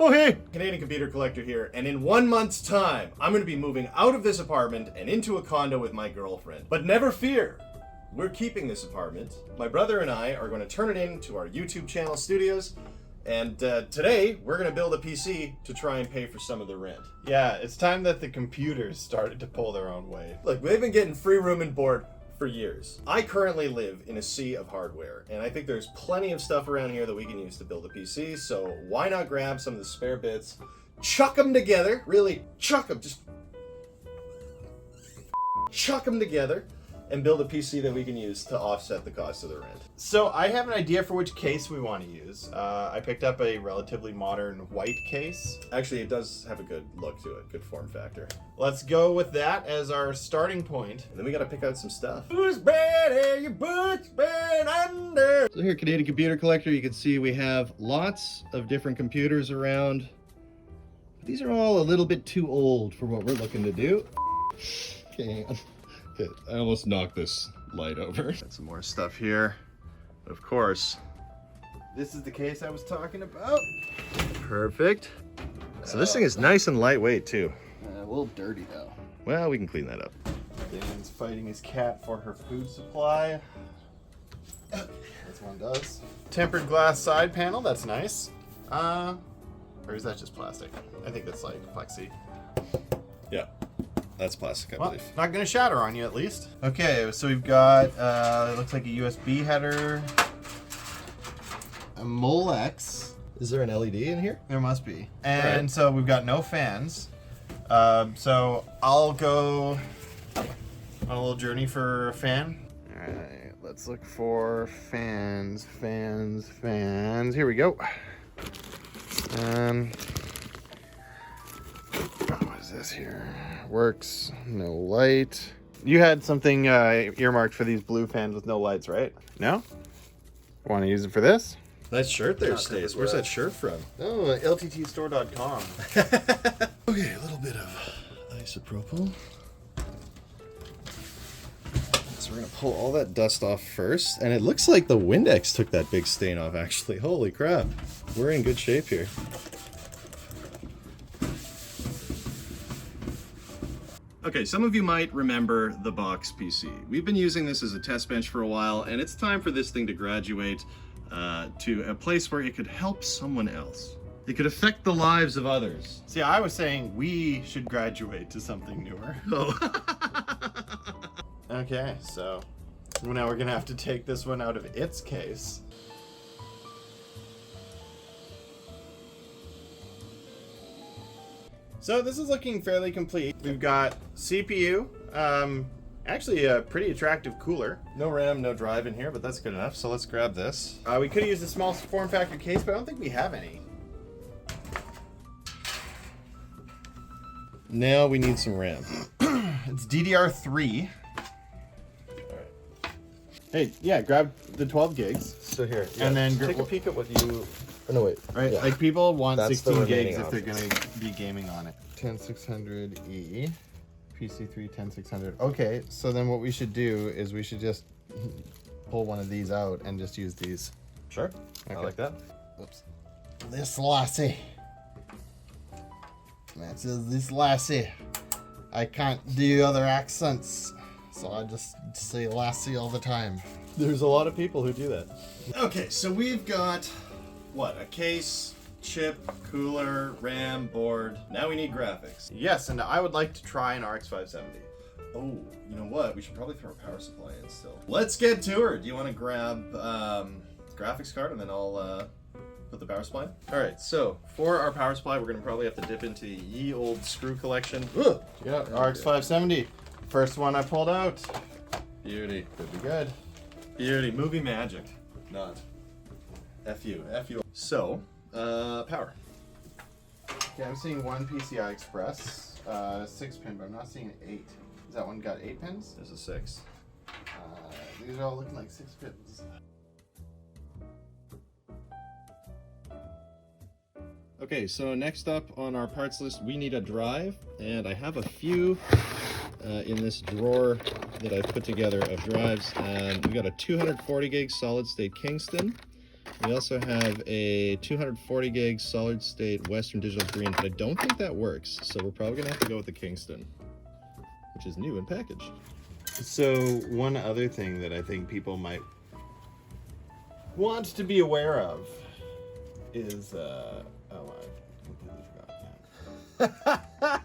Oh hey! Canadian Computer Collector here, and in 1 month's time, I'm going to be moving out of this apartment and into a condo with my girlfriend. But never fear, we're keeping this apartment. My brother and I are going to turn it into our YouTube channel studios, and today we're going to build a PC to try and pay for some of the rent. Yeah, it's time that the computers started to pull their own weight. Look, they've been getting free room and board for years. I currently live in a sea of hardware, and I think there's plenty of stuff around here that we can use to build a PC, so why not grab some of the spare bits, chuck them together, really chuck them, just chuck them together, and build a PC that we can use to offset the cost of the rent. So I have an idea for which case we want to use. I picked up a relatively modern white case. Actually, it does have a good look to it, good form factor. Let's go with that as our starting point. And then we gotta pick out some stuff. Who's better, your boots been under? So here, Canadian Computer Collector, you can see we have lots of different computers around. But these are all a little bit too old for what we're looking to do. Okay, I almost knocked this light over. Got some more stuff here. But of course, This is the case I was talking about. perfect. So this thing is nice and lightweight too. A little dirty though. Well, we can clean that up. Dan's fighting his cat for her food supply. That's one does. Tempered glass side panel, that's nice. Or is that just plastic? I think that's like plexi. Yeah, that's plastic, I Well, believe. not gonna shatter on you at least. Okay, so we've got, it looks like a USB header, a Molex. Is there an LED in here? There must be. And Right. so we've got no fans. So I'll go on a little journey for a fan. All right, let's look for fans. Here we go. What is this here? Works, no light. You had something earmarked for these blue fans with no lights, right? No? Want to use it for this? That shirt there, Stace. Where's that shirt from? Oh, lttstore.com. Okay, a little bit of isopropyl. So we're gonna pull all that dust off first, and it looks like the Windex took that big stain off, actually. Holy crap. We're in good shape here. Okay, some of you might remember the box PC. We've been using this as a test bench for a while, and it's time for this thing to graduate to a place where it could help someone else. It could affect the lives of others. See, I was saying we should graduate to something newer. Oh. Okay, so now we're gonna have to take this one out of its case. So this is looking fairly complete. We've got CPU, actually a pretty attractive cooler. No RAM, no drive in here, but that's good enough. So let's grab this. We could use a small form factor case, but I don't think we have any. Now we need some RAM. It's DDR3. Hey, yeah, grab the 12 gigs. So here, And then take a peek at what you... Oh, no, wait. Right, Yeah. like people want That's the 16 remaining gigs if they're options. gonna be gaming on it. 10600E, PC3 10600. Okay, so then what we should do is we should just pull one of these out and just use these. Sure, I Okay. like that. Oops. This lassie. That's this lassie. I can't do other accents, so I just say lassie all the time. There's a lot of people who do that. Okay, so we've got, what, a case, chip, cooler, RAM, board. Now we need graphics. Yes, and I would like to try an RX 570. Oh, you know what? We should probably throw a power supply in still. Let's get to her. Do you want to grab graphics card and then I'll put the power supply in? All right, so for our power supply, we're going to probably have to dip into ye old screw collection. Ugh. Yeah, RX 570. First one I pulled out. Beauty. Could be good. Beauty. Movie magic. Not. F you. F you. So, power. Okay, I'm seeing one PCI Express, 6-pin, but I'm not seeing an 8. Is that one got 8 pins? There's a 6. These are all looking like 6 pins. Okay, so next up on our parts list, we need a drive, and I have a few in this drawer that I've put together of drives. We got a 240 gig solid state Kingston. We also have a 240 gig solid state Western Digital Green, but I don't think that works. So we're probably gonna have to go with the Kingston, which is new in package. So one other thing that I think people might want to be aware of is, oh, I completely forgot that.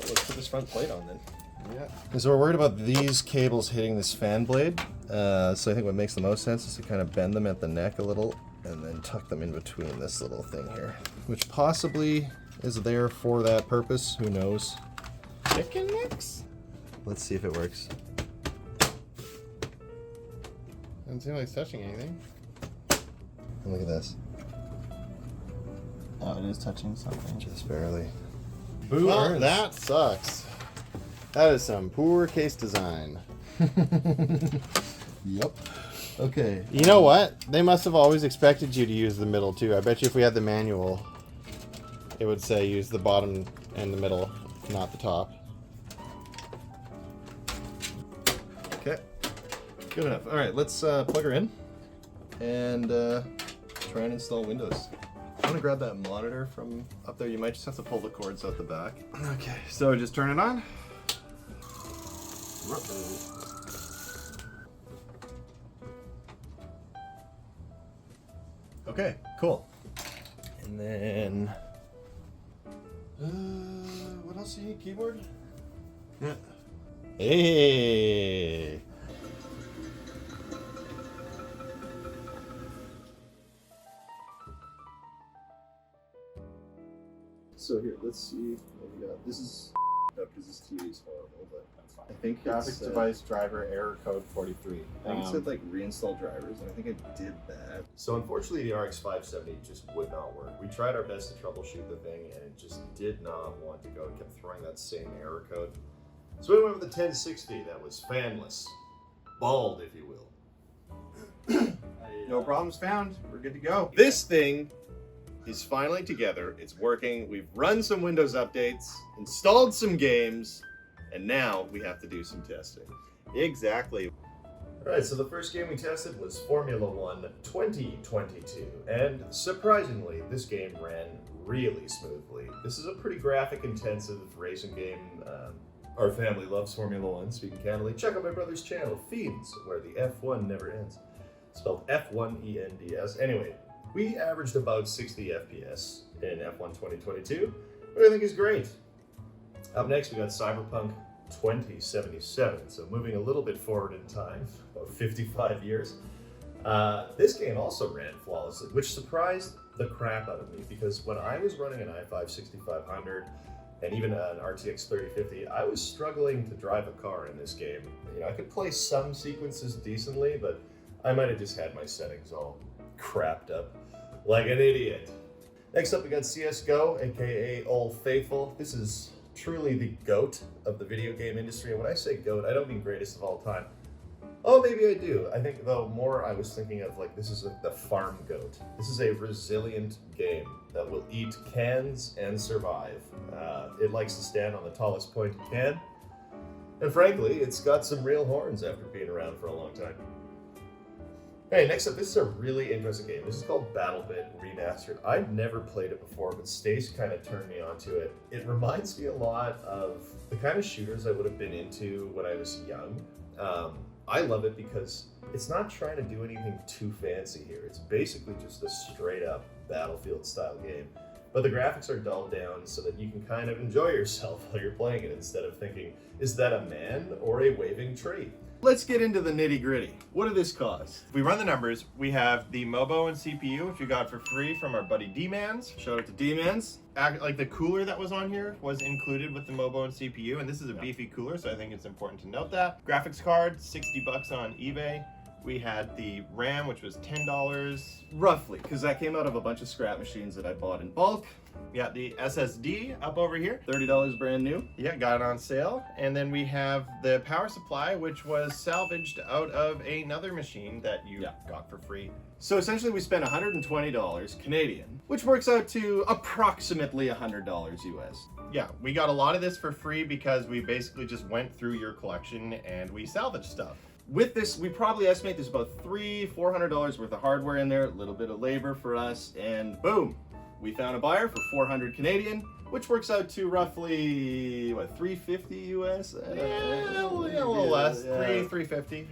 Let's put this front plate on then. Yeah. So we're worried about these cables hitting this fan blade. So I think what makes the most sense is to kind of bend them at the neck a little and then tuck them in between this little thing here, which possibly is there for that purpose. Who knows? Chicken mix? Let's see if it works. Doesn't seem like it's touching anything. Look at this. Oh, it is touching something. Just barely. Boo, Well, that sucks. That is some poor case design. Yep. Okay. You know what? They must have always expected you to use the middle too. I bet you if we had the manual, it would say use the bottom and the middle, not the top. Okay. Good enough. All right, let's plug her in and try and install Windows. I'm gonna grab that monitor from up there. You might just have to pull the cords out the back. Okay, so just turn it on. Okay, cool. And then, what else do you need? Keyboard? Yeah. Hey. So here, let's see what we got. This is because this TV is horrible, but that's fine. I think Graphics device driver error code 43. I think it said like reinstall drivers, and I think I did that. So unfortunately, the RX 570 just would not work. We tried our best to troubleshoot the thing, and it just did not want to go. It kept throwing that same error code. So we went with the 1060 that was fanless, bald, if you will. No problems found. We're good to go. This thing is finally together. It's working. We've run some Windows updates, installed some games, and now we have to do some testing. Exactly. All right, so the first game we tested was Formula 1 2022, and surprisingly, this game ran really smoothly. This is a pretty graphic-intensive racing game. Our family loves Formula 1, speaking candidly. Check out my brother's channel, Fiends, where the F1 never ends. Spelled F1ENDS. Anyway, we averaged about 60 FPS in F1 2022, which I think is great. Up next, we got Cyberpunk 2077, so moving a little bit forward in time, about 55 years. This game also ran flawlessly, which surprised the crap out of me, because when I was running an i5 6500 and even an RTX 3050, I was struggling to drive a car in this game. You know, I could play some sequences decently, but I might have just had my settings all crapped up like an idiot. Next up, we got CSGO, aka Old Faithful. This is truly the GOAT of the video game industry. And when I say GOAT, I don't mean greatest of all time. Oh, maybe I do. I think, though, more I was thinking of, like, this is the farm GOAT. This is a resilient game that will eat cans and survive. It likes to stand on the tallest point it can. And frankly, it's got some real horns after being around for a long time. Hey, next up, this is a really interesting game. This is called BattleBit Remastered. I've never played it before, but Stace kind of turned me onto it. It reminds me a lot of the kind of shooters I would have been into when I was young. I love it because it's not trying to do anything too fancy here. It's basically just a straight up Battlefield style game. But the graphics are dulled down so that you can kind of enjoy yourself while you're playing it instead of thinking, is that a man or a waving tree? Let's get into the nitty gritty. What did this cost? If we run the numbers, we have the Mobo and CPU, which we got for free from our buddy D-Mans. Shout out to D-Mans. Like the cooler that was on here was included with the Mobo and CPU, and this is a beefy cooler, so I think it's important to note that. Graphics card, $60 on eBay. We had the RAM, which was $10. Roughly, because that came out of a bunch of scrap machines that I bought in bulk. Yeah, the SSD up over here. $30 brand new. Yeah, got it on sale. And then we have the power supply, which was salvaged out of another machine that you got for free. So essentially we spent $120 Canadian, which works out to approximately $100 US. Yeah, we got a lot of this for free because we basically just went through your collection and we salvaged stuff. With this, we probably estimate there's about $400 worth of hardware in there, a little bit of labor for us, and boom, we found a buyer for 400 Canadian, which works out to roughly, what, 350 US? Yeah, a little less, 350.